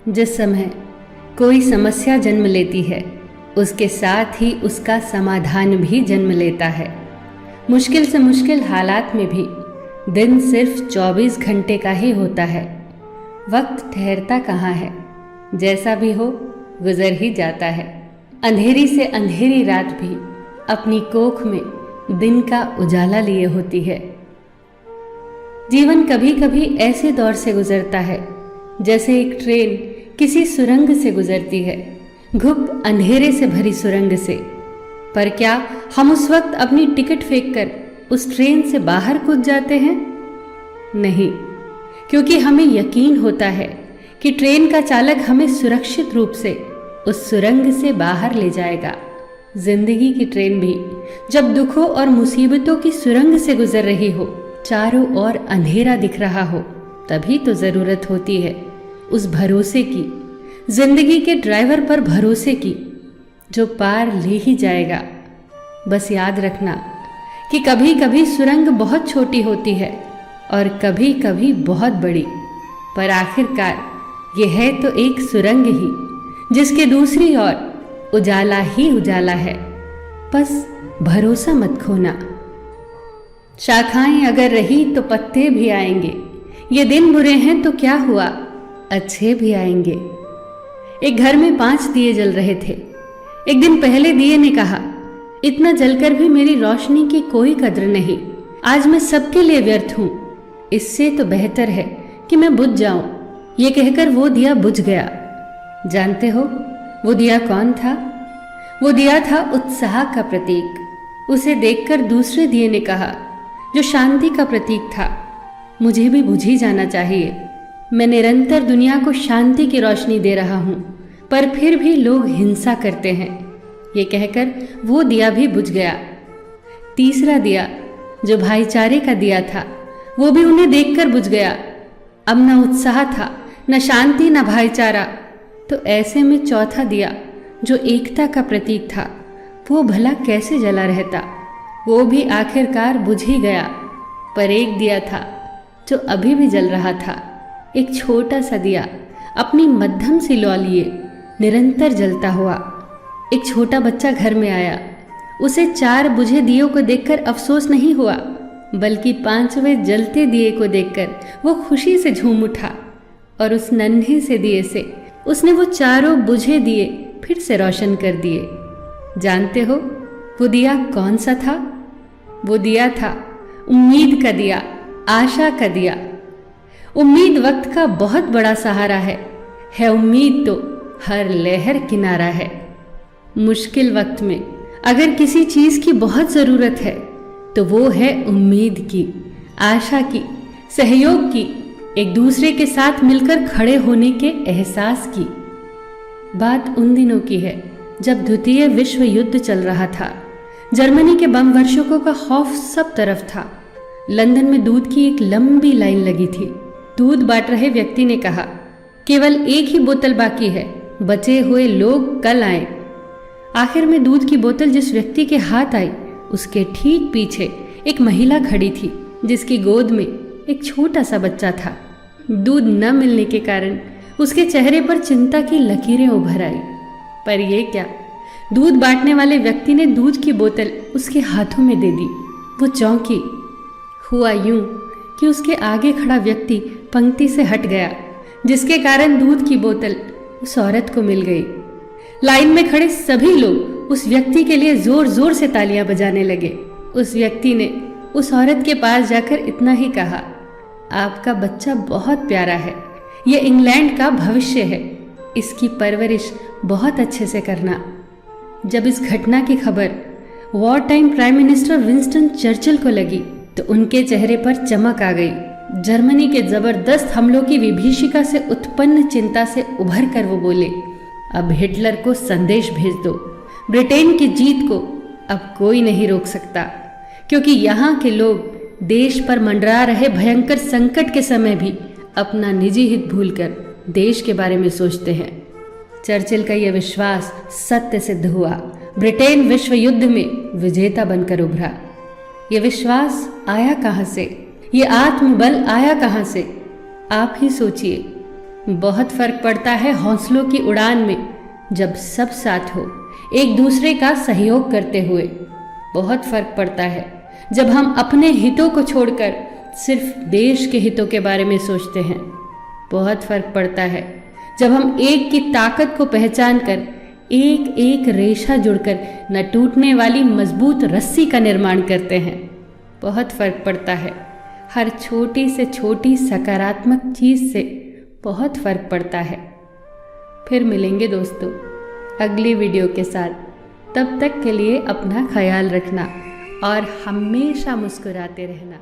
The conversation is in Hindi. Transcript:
जिस समय कोई समस्या जन्म लेती है, उसके साथ ही उसका समाधान भी जन्म लेता है। मुश्किल से मुश्किल हालात में भी दिन सिर्फ 24 घंटे का ही होता है। वक्त ठहरता कहाँ है, जैसा भी हो गुजर ही जाता है। अंधेरी से अंधेरी रात भी अपनी कोख में दिन का उजाला लिए होती है। जीवन कभी कभी ऐसे दौर से गुजरता है जैसे एक ट्रेन किसी सुरंग से गुजरती है, घुप अंधेरे से भरी सुरंग से। पर क्या हम उस वक्त अपनी टिकट फेंककर उस ट्रेन से बाहर कूद जाते हैं? नहीं, क्योंकि हमें यकीन होता है कि ट्रेन का चालक हमें सुरक्षित रूप से उस सुरंग से बाहर ले जाएगा। जिंदगी की ट्रेन भी जब दुखों और मुसीबतों की सुरंग से गुजर रही हो, चारों ओर अंधेरा दिख रहा हो, तभी तो जरूरत होती है उस भरोसे की, जिंदगी के ड्राइवर पर भरोसे की, जो पार ले ही जाएगा। बस याद रखना कि कभी कभी सुरंग बहुत छोटी होती है और कभी कभी बहुत बड़ी, पर आखिरकार यह है तो एक सुरंग ही जिसके दूसरी ओर उजाला ही उजाला है। बस भरोसा मत खोना। शाखाएं अगर रही तो पत्ते भी आएंगे, ये दिन बुरे हैं तो क्या हुआ, अच्छे भी आएंगे। एक घर में 5 दिए जल रहे थे। एक दिन पहले दिए ने कहा, इतना जलकर भी मेरी रोशनी की कोई कद्र नहीं, आज मैं सबके लिए व्यर्थ हूं, इससे तो बेहतर है कि मैं बुझ जाऊं। ये कहकर वो दिया बुझ गया। जानते हो वो दिया कौन था? वो दिया था उत्साह का प्रतीक। उसे देखकर दूसरे दिए ने कहा, जो शांति का प्रतीक था, मुझे भी बुझ ही जाना चाहिए। मैं निरंतर दुनिया को शांति की रोशनी दे रहा हूं, पर फिर भी लोग हिंसा करते हैं। ये कहकर वो दिया भी बुझ गया। तीसरा दिया जो भाईचारे का दिया था, वो भी उन्हें देखकर बुझ गया। अब न उत्साह था, न शांति, न भाईचारा। तो ऐसे में चौथा दिया जो एकता का प्रतीक था, वो भला कैसे जला रहता? वो भी आखिरकार बुझ ही गया। पर एक दिया था जो अभी भी जल रहा था, एक छोटा सा दिया अपनी मध्यम सी लौ लिए निरंतर जलता हुआ। एक छोटा बच्चा घर में आया। उसे 4 बुझे दियों को देखकर अफसोस नहीं हुआ, बल्कि 5वें जलते दिए को देखकर वो खुशी से झूम उठा और उस नन्हे से दिए से उसने वो 4 बुझे दिए फिर से रोशन कर दिए। जानते हो वो दिया कौन सा था? वो दिया था उम्मीद का दिया, आशा का दिया। उम्मीद वक्त का बहुत बड़ा सहारा है उम्मीद तो हर लहर किनारा है। मुश्किल वक्त में अगर किसी चीज की बहुत जरूरत है तो वो है उम्मीद की, आशा की, सहयोग की, एक दूसरे के साथ मिलकर खड़े होने के एहसास की। बात उन दिनों की है जब द्वितीय विश्व युद्ध चल रहा था। जर्मनी के बम वर्षकों का खौफ सब तरफ था। लंदन में दूध की एक लंबी लाइन लगी थी। दूध बांट रहे व्यक्ति ने कहा, केवल एक ही बोतल बाकी है, बचे हुए लोग कल आए। आखिर में दूध की बोतल जिस व्यक्ति के हाथ आई, उसके ठीक पीछे एक महिला खड़ी थी जिसकी गोद में एक छोटा सा बच्चा था। दूध न मिलने के कारण उसके चेहरे पर चिंता की लकीरें उभर आई। पर यह क्या, दूध बांटने वाले व्यक्ति ने दूध की बोतल उसके हाथों में दे दी। वो चौंकी। हुआ यूं कि उसके आगे खड़ा व्यक्ति पंक्ति से हट गया, जिसके कारण दूध की बोतल उस औरत को मिल गई। लाइन में खड़े सभी लोग उस व्यक्ति के लिए जोर जोर से तालियां बजाने लगे। उस व्यक्ति ने उस औरत के पास जाकर इतना ही कहा, आपका बच्चा बहुत प्यारा है, यह इंग्लैंड का भविष्य है, इसकी परवरिश बहुत अच्छे से करना। जब इस घटना की खबर war time prime minister Winston Churchill को लगी तो उनके चेहरे पर चमक आ गई। जर्मनी के जबरदस्त हमलों की विभीषिका से उत्पन्न चिंता से उभर कर वो बोले, अब हिटलर को संदेश भेज दो, ब्रिटेन की जीत को अब कोई नहीं रोक सकता, क्योंकि यहाँ के लोग देश पर मंडरा रहे भयंकर संकट के समय भी अपना निजी हित भूलकर देश के बारे में सोचते हैं। चर्चिल का यह विश्वास सत्य सिद्ध हुआ। ब्रिटेन विश्व युद्ध में विजेता बनकर उभरा। यह विश्वास आया कहाँ से? ये आत्मबल आया कहाँ से? आप ही सोचिए। बहुत फर्क पड़ता है हौसलों की उड़ान में, जब सब साथ हो एक दूसरे का सहयोग करते हुए। बहुत फर्क पड़ता है जब हम अपने हितों को छोड़कर सिर्फ देश के हितों के बारे में सोचते हैं। बहुत फर्क पड़ता है जब हम एक की ताकत को पहचान कर एक एक रेशा जुड़कर न टूटने वाली मजबूत रस्सी का निर्माण करते हैं। बहुत फर्क पड़ता है हर छोटी से छोटी सकारात्मक चीज़ से, बहुत फर्क पड़ता है। फिर मिलेंगे दोस्तों अगली वीडियो के साथ। तब तक के लिए अपना ख्याल रखना और हमेशा मुस्कुराते रहना।